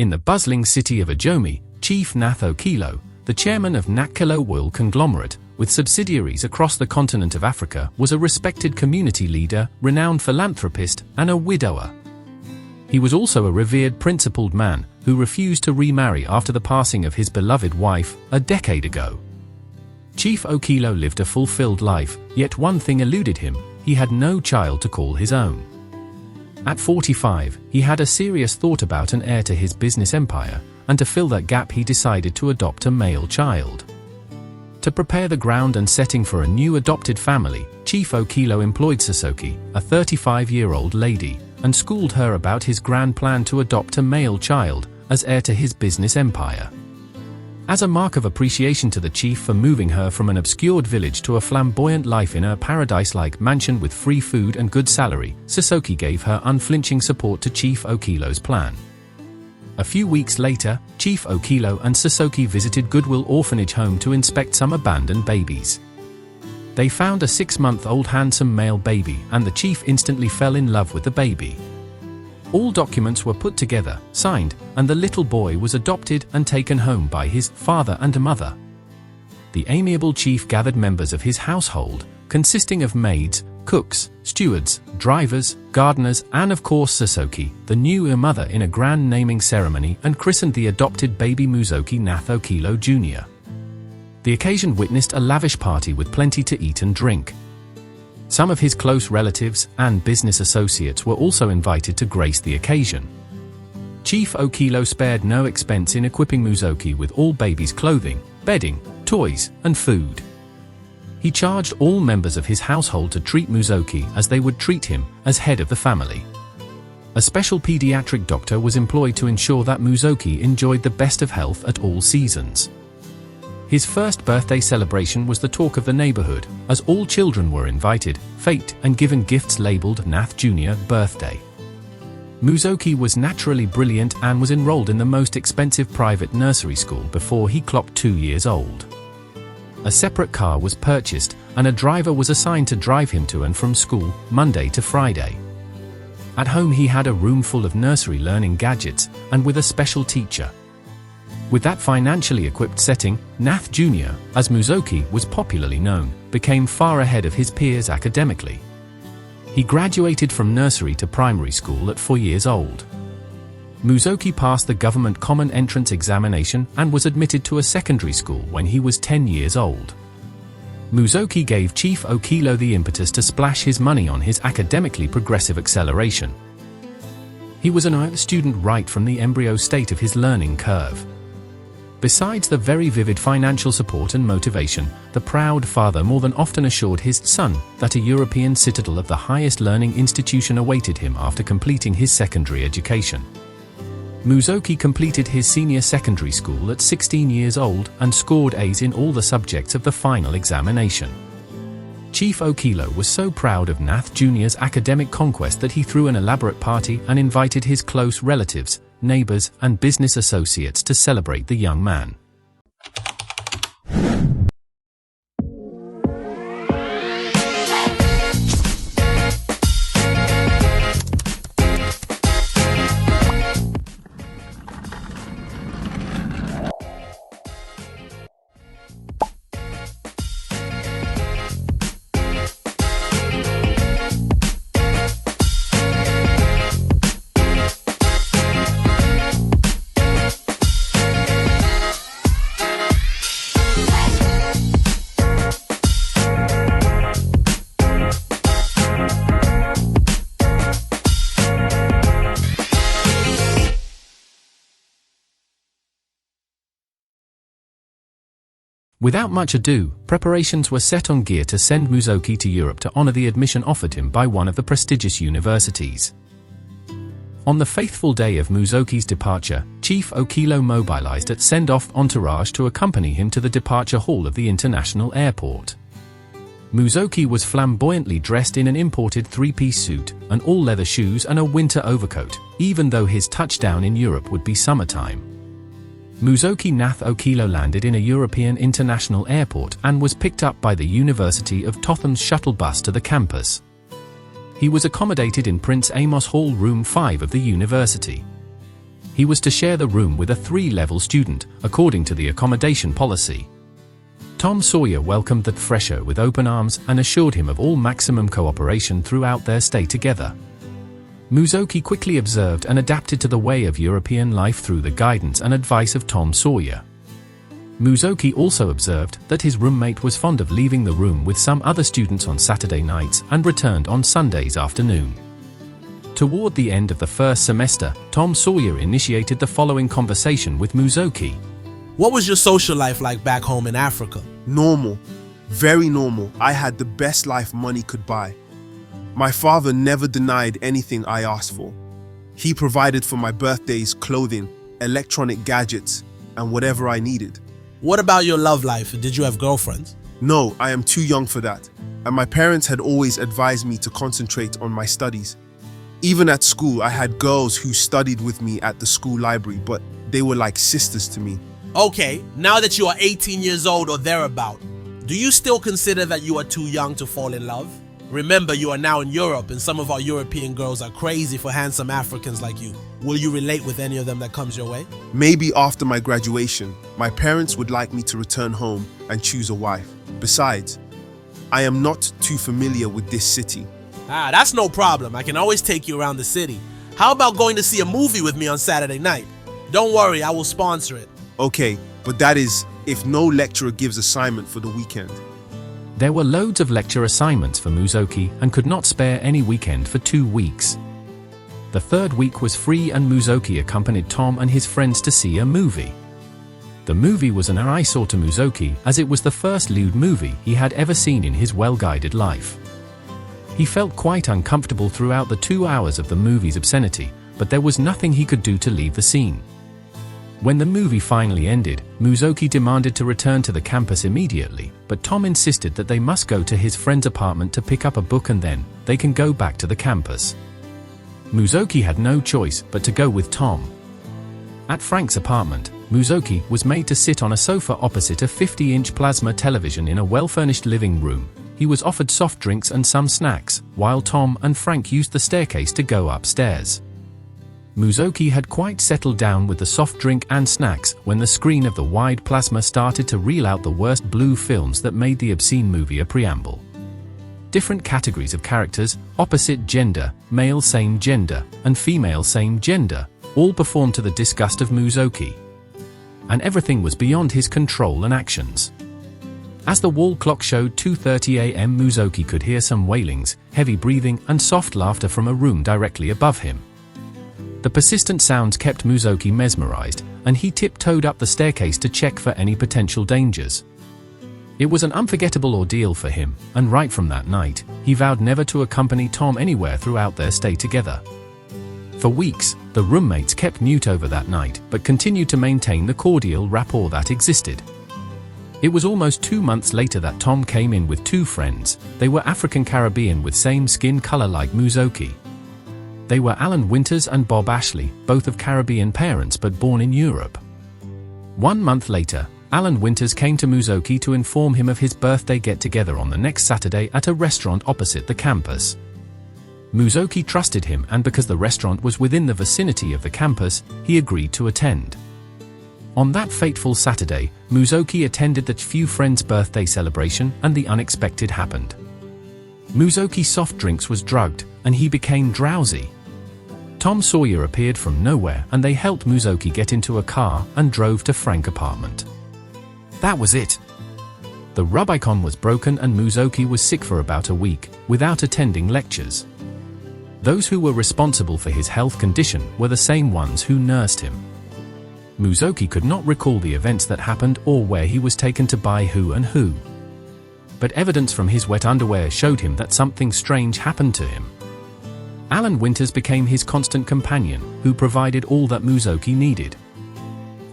In the bustling city of Ijomi, Chief Okilo, the chairman of Nakilo oil conglomerate, with subsidiaries across the continent of Africa, was a respected community leader, renowned philanthropist, and a widower. He was also a revered principled man, who refused to remarry after the passing of his beloved wife, a decade ago. Chief Okilo lived a fulfilled life, yet one thing eluded him: he had no child to call his own. At 45, he had a serious thought about an heir to his business empire, and to fill that gap he decided to adopt a male child. To prepare the ground and setting for a new adopted family, Chief Okilo employed Suzuki, a 35-year-old lady, and schooled her about his grand plan to adopt a male child as heir to his business empire. As a mark of appreciation to the chief for moving her from an obscured village to a flamboyant life in a paradise-like mansion with free food and good salary, Suzuki gave her unflinching support to Chief Okilo's plan. A few weeks later, Chief Okilo and Suzuki visited Goodwill Orphanage home to inspect some abandoned babies. They found a 6-month-old handsome male baby, and the chief instantly fell in love with the baby. All documents were put together, signed, and the little boy was adopted and taken home by his father and mother. The amiable chief gathered members of his household, consisting of maids, cooks, stewards, drivers, gardeners, and of course Suzuki, the new mother, in a grand naming ceremony, and christened the adopted baby Muzoki Okilo Jr. The occasion witnessed a lavish party with plenty to eat and drink. Some of his close relatives and business associates were also invited to grace the occasion. Chief Okilo spared no expense in equipping Muzoki with all baby's clothing, bedding, toys, and food. He charged all members of his household to treat Muzoki as they would treat him as head of the family. A special pediatric doctor was employed to ensure that Muzoki enjoyed the best of health at all seasons. His first birthday celebration was the talk of the neighborhood, as all children were invited, faked, and given gifts labeled Nath Jr. birthday. Muzoki was naturally brilliant and was enrolled in the most expensive private nursery school before he clocked 2 years old. A separate car was purchased, and a driver was assigned to drive him to and from school, Monday to Friday. At home he had a room full of nursery learning gadgets, and with a special teacher. With that financially equipped setting, Nath Jr., as Muzoki was popularly known, became far ahead of his peers academically. He graduated from nursery to primary school at 4 years old. Muzoki passed the government common entrance examination and was admitted to a secondary school when he was 10 years old. Muzoki gave Chief Okilo the impetus to splash his money on his academically progressive acceleration. He was an art student right from the embryo state of his learning curve. Besides the very vivid financial support and motivation, the proud father more than often assured his son that a European citadel of the highest learning institution awaited him after completing his secondary education. Muzoki completed his senior secondary school at 16 years old and scored A's in all the subjects of the final examination. Chief Okilo was so proud of Nath Jr.'s academic conquest that he threw an elaborate party and invited his close relatives, neighbors, and business associates to celebrate the young man. Without much ado, preparations were set on gear to send Muzoki to Europe to honor the admission offered him by one of the prestigious universities. On the faithful day of Muzoki's departure, Chief Okilo mobilized a send-off entourage to accompany him to the departure hall of the international airport. Muzoki was flamboyantly dressed in an imported 3-piece suit, an all-leather shoes and a winter overcoat, even though his touchdown in Europe would be summertime. Muzoki Okilo landed in a European international airport and was picked up by the University of Totham's shuttle bus to the campus. He was accommodated in Prince Amos Hall Room 5 of the university. He was to share the room with a 3-level student, according to the accommodation policy. Tom Sawyer welcomed the fresher with open arms and assured him of all maximum cooperation throughout their stay together. Muzoki quickly observed and adapted to the way of European life through the guidance and advice of Tom Sawyer. Muzoki also observed that his roommate was fond of leaving the room with some other students on Saturday nights and returned on Sundays afternoon. Toward the end of the first semester, Tom Sawyer initiated the following conversation with Muzoki. What was your social life like back home in Africa? Normal. Very normal. I had the best life money could buy. My father never denied anything I asked for. He provided for my birthdays, clothing, electronic gadgets, and whatever I needed. What about your love life? Did you have girlfriends? No, I am too young for that, and my parents had always advised me to concentrate on my studies. Even at school, I had girls who studied with me at the school library, but they were like sisters to me. Okay, now that you are 18 years old or thereabout, do you still consider that you are too young to fall in love? Remember, you are now in Europe and some of our European girls are crazy for handsome Africans like you. Will you relate with any of them that comes your way? Maybe after my graduation, my parents would like me to return home and choose a wife. Besides, I am not too familiar with this city. That's no problem. I can always take you around the city. How about going to see a movie with me on Saturday night? Don't worry, I will sponsor it. Okay, but that is if no lecturer gives assignment for the weekend. There were loads of lecture assignments for Muzoki and could not spare any weekend for 2 weeks. The third week was free and Muzoki accompanied Tom and his friends to see a movie. The movie was an eyesore to Muzoki as it was the first lewd movie he had ever seen in his well-guided life. He felt quite uncomfortable throughout the 2 hours of the movie's obscenity, but there was nothing he could do to leave the scene. When the movie finally ended, Muzoki demanded to return to the campus immediately, but Tom insisted that they must go to his friend's apartment to pick up a book and then they can go back to the campus. Muzoki had no choice but to go with Tom. At Frank's apartment, Muzoki was made to sit on a sofa opposite a 50-inch plasma television in a well-furnished living room. He was offered soft drinks and some snacks, while Tom and Frank used the staircase to go upstairs. Muzoki had quite settled down with the soft drink and snacks when the screen of the wide plasma started to reel out the worst blue films that made the obscene movie a preamble. Different categories of characters, opposite gender, male same gender, and female same gender, all performed to the disgust of Muzoki. And everything was beyond his control and actions. As the wall clock showed 2:30 a.m., Muzoki could hear some wailings, heavy breathing, and soft laughter from a room directly above him. The persistent sounds kept Muzoki mesmerized, and he tiptoed up the staircase to check for any potential dangers. It was an unforgettable ordeal for him, and right from that night, he vowed never to accompany Tom anywhere throughout their stay together. For weeks, the roommates kept mute over that night, but continued to maintain the cordial rapport that existed. It was almost 2 months later that Tom came in with 2 friends. They were African Caribbean with same skin color like Muzoki. They were Alan Winters and Bob Ashley, both of Caribbean parents but born in Europe. 1 month later, Alan Winters came to Muzoki to inform him of his birthday get-together on the next Saturday at a restaurant opposite the campus. Muzoki trusted him, and because the restaurant was within the vicinity of the campus, he agreed to attend. On that fateful Saturday, Muzoki attended the few friends' birthday celebration, and the unexpected happened. Muzoki's soft drinks was drugged, and he became drowsy. Tom Sawyer appeared from nowhere, and they helped Muzoki get into a car and drove to Frank's apartment. That was it. The Rubicon was broken and Muzoki was sick for about a week, without attending lectures. Those who were responsible for his health condition were the same ones who nursed him. Muzoki could not recall the events that happened or where he was taken to by who and who. But evidence from his wet underwear showed him that something strange happened to him. Alan Winters became his constant companion, who provided all that Muzoki needed.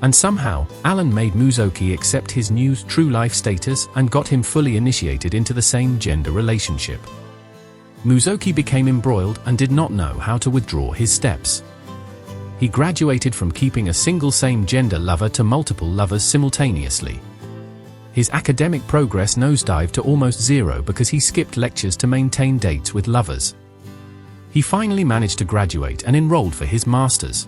And somehow, Alan made Muzoki accept his new true life status and got him fully initiated into the same gender relationship. Muzoki became embroiled and did not know how to withdraw his steps. He graduated from keeping a single same-gender lover to multiple lovers simultaneously. His academic progress nosedived to almost zero because he skipped lectures to maintain dates with lovers. He finally managed to graduate and enrolled for his master's.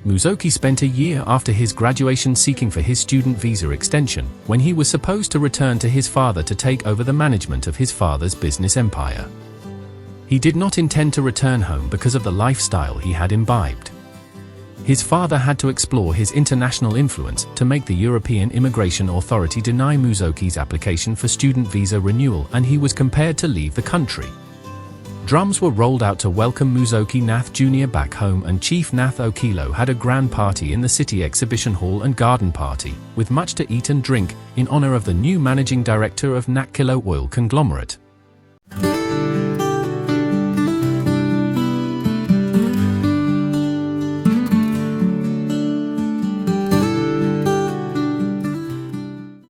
Muzoki spent a year after his graduation seeking for his student visa extension, when he was supposed to return to his father to take over the management of his father's business empire. He did not intend to return home because of the lifestyle he had imbibed. His father had to explore his international influence to make the European Immigration Authority deny Muzoki's application for student visa renewal, and he was compelled to leave the country. Drums were rolled out to welcome Muzoki Nath Jr. back home, and Chief Nath Okilo had a grand party in the city exhibition hall and garden party, with much to eat and drink, in honor of the new managing director of Nakilo Oil Conglomerate.